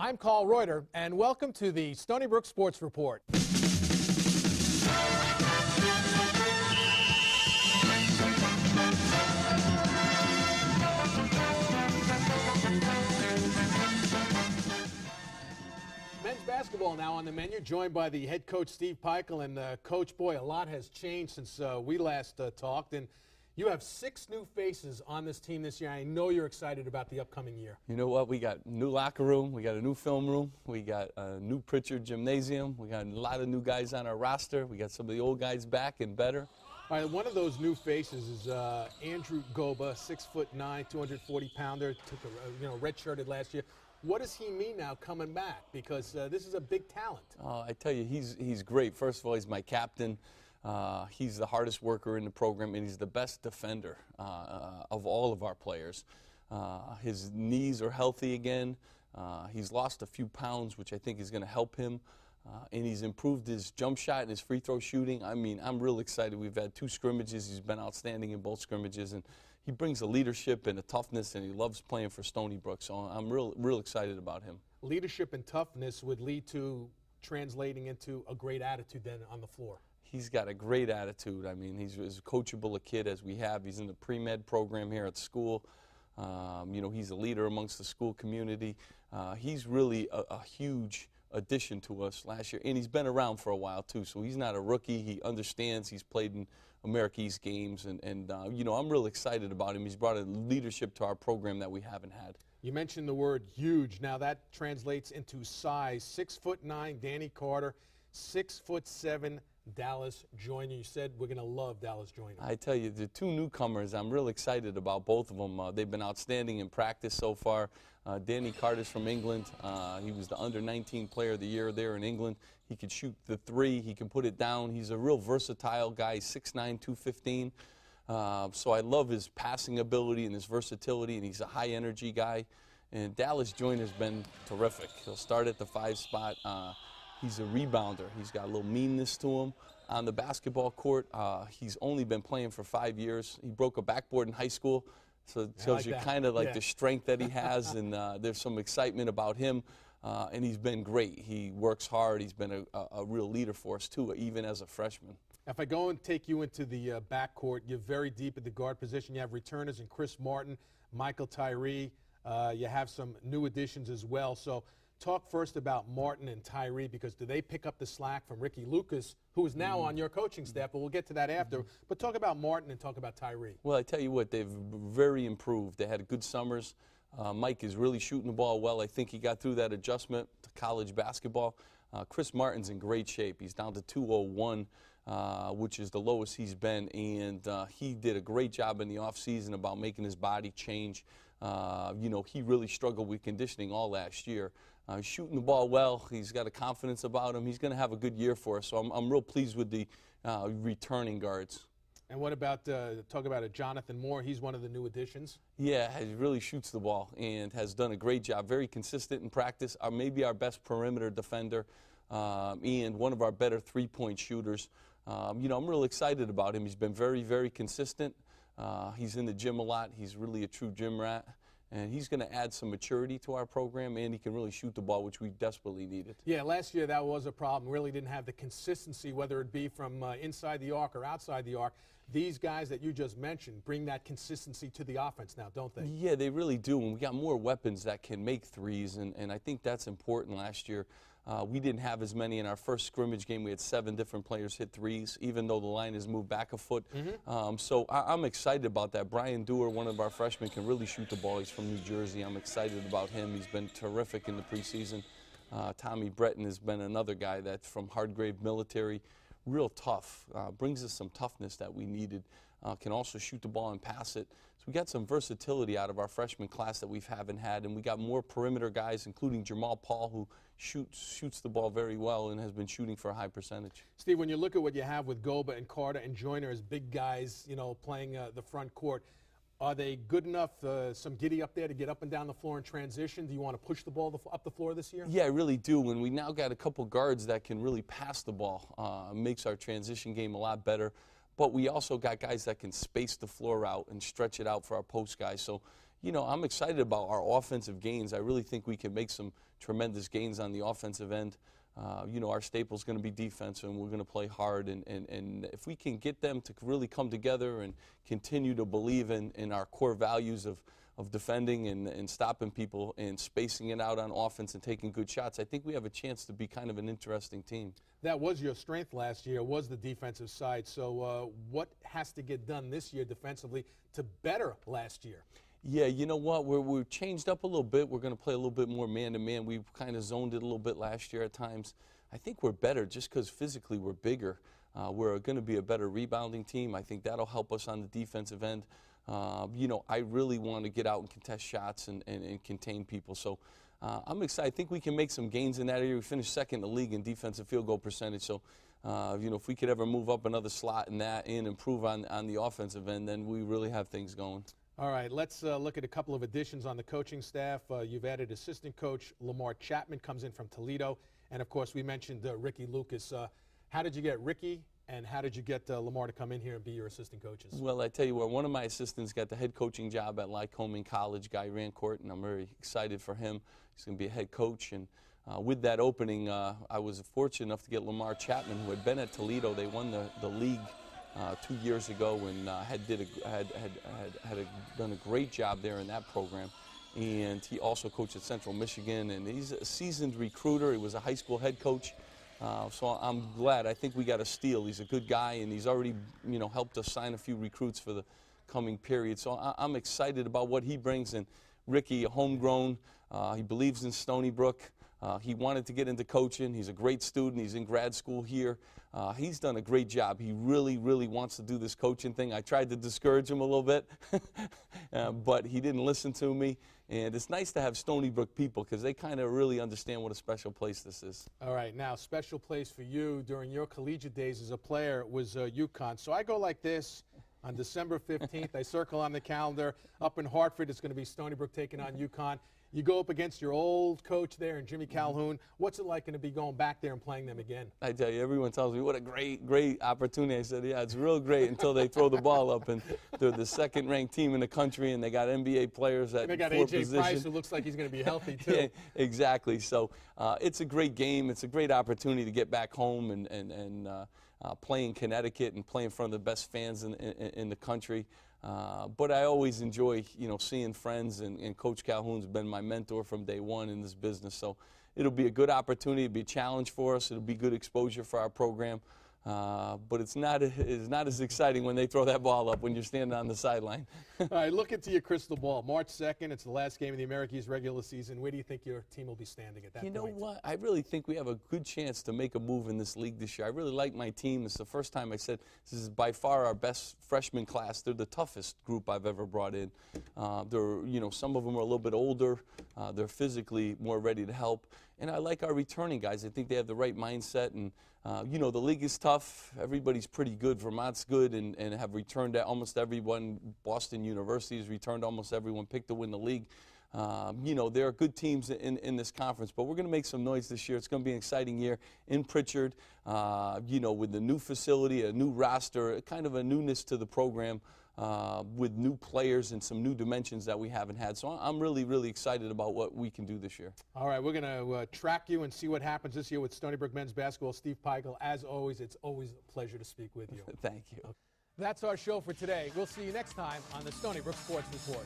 I'm Carl Reuter, and welcome to the Stony Brook Sports Report. Men's basketball now on the menu, joined by the head coach Steve Pikiell. And Coach, boy, a lot has changed since we last talked. And you have 6 new faces on this team this year. I know you're excited about the upcoming year. You know what? We got a new locker room. We got a new film room. We got a new Pritchard gymnasium. We got a lot of new guys on our roster. We got some of the old guys back and better. All right, one of those new faces is Andrew Goba, 6'9", 240-pounder. Took a redshirted last year. What does he mean now coming back? Because this is a big talent. I tell you, he's great. First of all, he's my captain. He's the hardest worker in the program, and he's the best defender of all of our players. His knees are healthy again. He's lost a few pounds, which I think is going to help him. And he's improved his jump shot and his free throw shooting. I mean, I'm real excited. We've had 2 scrimmages. He's been outstanding in both scrimmages. And he brings a leadership and a toughness, and he loves playing for Stony Brook. So I'm real excited about him. Leadership and toughness would lead to translating into a great attitude then on the floor. He's got a great attitude. I mean, he's as coachable a kid as we have. He's in the pre-med program here at school. You know, he's a leader amongst the school community. He's really a huge addition to us last year, and he's been around for a while too. So he's not a rookie. He understands. He's played in America East games, and you know, I'm real excited about him. He's brought a leadership to our program that we haven't had. You mentioned the word huge. Now that translates into size. 6'9", Danny Carter, 6'7", Dallas Joyner. You said we're going to love Dallas Joyner. I tell you, the 2 newcomers, I'm real excited about both of them. They've been outstanding in practice so far. Danny Carter's from England. He was the under-19 player of the year there in England. He can shoot the 3. He can put it down. He's a real versatile guy, 6'9", 215. So I love his passing ability and his versatility, and he's a high-energy guy. And Dallas Joyner's been terrific. He'll start at the 5 spot. He's a rebounder. He's got a little meanness to him on the basketball court. He's only been playing for 5 years. He broke a backboard in high school, so it shows you kind of like the strength that he has, and there's some excitement about him, and he's been great. He works hard. He's been a real leader for us, too, even as a freshman. If I go and take you into the backcourt, you're very deep at the guard position. You have returners in Chris Martin, Michael Tyree. You have some new additions as well. So talk first about Martin and Tyree, because do they pick up the slack from Ricky Lucas, who is now on your coaching staff, but we'll get to that after. But talk about Martin and talk about Tyree. Well, I tell you what, they've very improved. They had good summers. Mike is really shooting the ball well. I think he got through that adjustment to college basketball. Chris Martin's in great shape. He's down to 201, which is the lowest he's been, and he did a great job in the offseason about making his body change. You know, he really struggled with conditioning all last year. He's shooting the ball well. He's got a confidence about him. He's going to have a good year for us. So I'm real pleased with the returning guards. And what about, talk about Jonathan Moore? He's one of the new additions. Yeah, he really shoots the ball and has done a great job. Very consistent in practice. Maybe our best perimeter defender and one of our better 3-point shooters. You know, I'm real excited about him. He's been very, very consistent. He's in the gym a lot. He's really a true gym rat. And he's going to add some maturity to our program, and he can really shoot the ball, which we desperately needed. Yeah, last year that was a problem. Really didn't have the consistency, whether it be from inside the arc or outside the arc. These guys that you just mentioned bring that consistency to the offense now, don't they? Yeah, they really do. And we got more weapons that can make threes, and I think that's important last year. We didn't have as many in our first scrimmage game. We had 7 different players hit threes, even though the line has moved back a foot. So I'm excited about that. Brian Dewar, one of our freshmen, can really shoot the ball. He's from New Jersey. I'm excited about him. He's been terrific in the preseason. Tommy Breton has been another guy that's from Hardgrave Military. Real tough. Brings us some toughness that we needed. Can also shoot the ball and pass it. So we got some versatility out of our freshman class that we haven't had, and we got more perimeter guys, including Jamal Paul, who shoots the ball very well and has been shooting for a high percentage. Steve, when you look at what you have with Goba and Carter and Joyner as big guys, you know, playing the front court, are they good enough, some giddy up there to get up and down the floor in transition? Do you want to push the ball up the floor this year? Yeah, I really do. And we now got a couple guards that can really pass the ball. Makes our transition game a lot better. But we also got guys that can space the floor out and stretch it out for our post guys. So, you know, I'm excited about our offensive gains. I really think we can make some tremendous gains on the offensive end. You know, our staple's going to be defense, and we're going to play hard. And if we can get them to really come together and continue to believe in our core values of defending and stopping people and spacing it out on offense and taking good shots, I think we have a chance to be kind of an interesting team. That was your strength last year, was the defensive side. So what has to get done this year defensively to better last year? Yeah, you know what? We're changed up a little bit. We're going to play a little bit more man-to-man. We kind of zoned it a little bit last year at times. I think we're better just because physically we're bigger. We're going to be a better rebounding team. I think that'll help us on the defensive end. You know, I really want to get out and contest shots and contain people. So I'm excited. I think we can make some gains in that area. We finished second in the league in defensive field goal percentage. So, you know, if we could ever move up another slot in that and improve on the offensive end, then we really have things going. All right, let's look at a couple of additions on the coaching staff. You've added assistant coach Lamar Chapman, comes in from Toledo. And, of course, we mentioned Ricky Lucas. How did you get Ricky, and how did you get Lamar to come in here and be your assistant coaches? Well, I tell you what, one of my assistants got the head coaching job at Lycoming College, Guy Rancourt, and I'm very excited for him. He's going to be a head coach. And with that opening, I was fortunate enough to get Lamar Chapman, who had been at Toledo. They won the league 2 years ago and had done a great job there in that program. And he also coached at Central Michigan, and he's a seasoned recruiter. He was a high school head coach. So I'm glad. I think we got a steal. He's a good guy, and he's already, you know, helped us sign a few recruits for the coming period. So I'm excited about what he brings. And Ricky, a homegrown, he believes in Stony Brook. He wanted to get into coaching. He's a great student. He's in grad school here. He's done a great job. He really, really wants to do this coaching thing. I tried to discourage him a little bit, but he didn't listen to me. And it's nice to have Stony Brook people because they kind of really understand what a special place this is. All right, now, special place for you during your collegiate days as a player was UConn. So I go like this. On December 15th, I circle on the calendar. Up in Hartford, it's going to be Stony Brook taking on UConn. You go up against your old coach there and Jimmy Calhoun. What's it like going to be going back there and playing them again? I tell you, everyone tells me what a great opportunity. I said, yeah, it's real great until they throw the ball up. And they're the second-ranked team in the country, and they got NBA players at 4 positions. They got A.J. Price, who looks like he's going to be healthy, too. Yeah, exactly. So it's a great game. It's a great opportunity to get back home and play in Connecticut and play in front of the best fans in the country. But I always enjoy, you know, seeing friends, and Coach Calhoun's been my mentor from day one in this business. So it'll be a good opportunity. It'll be a challenge for us. It'll be good exposure for our program. But it's not as exciting when they throw that ball up when you're standing on the sideline. All right, look into your crystal ball. March 2nd, it's the last game of the American East regular season. Where do you think your team will be standing at that point? You know what? I really think we have a good chance to make a move in this league this year. I really like my team. It's the first time I said this is by far our best freshman class. They're the toughest group I've ever brought in. They're, you know, some of them are a little bit older. They're physically more ready to help. And I like our returning guys. I think they have the right mindset. And, you know, the league is tough. Everybody's pretty good. Vermont's good and have returned almost everyone. Boston University has returned almost everyone picked to win the league. You know, there are good teams in this conference, but we're going to make some noise this year. It's going to be an exciting year in Pritchard, you know, with the new facility, a new roster, kind of a newness to the program. With new players and some new dimensions that we haven't had. So I'm really, really excited about what we can do this year. All right, we're going to track you and see what happens this year with Stony Brook men's basketball. Steve Peichel, as always, it's always a pleasure to speak with you. Thank you. That's our show for today. We'll see you next time on the Stony Brook Sports Report.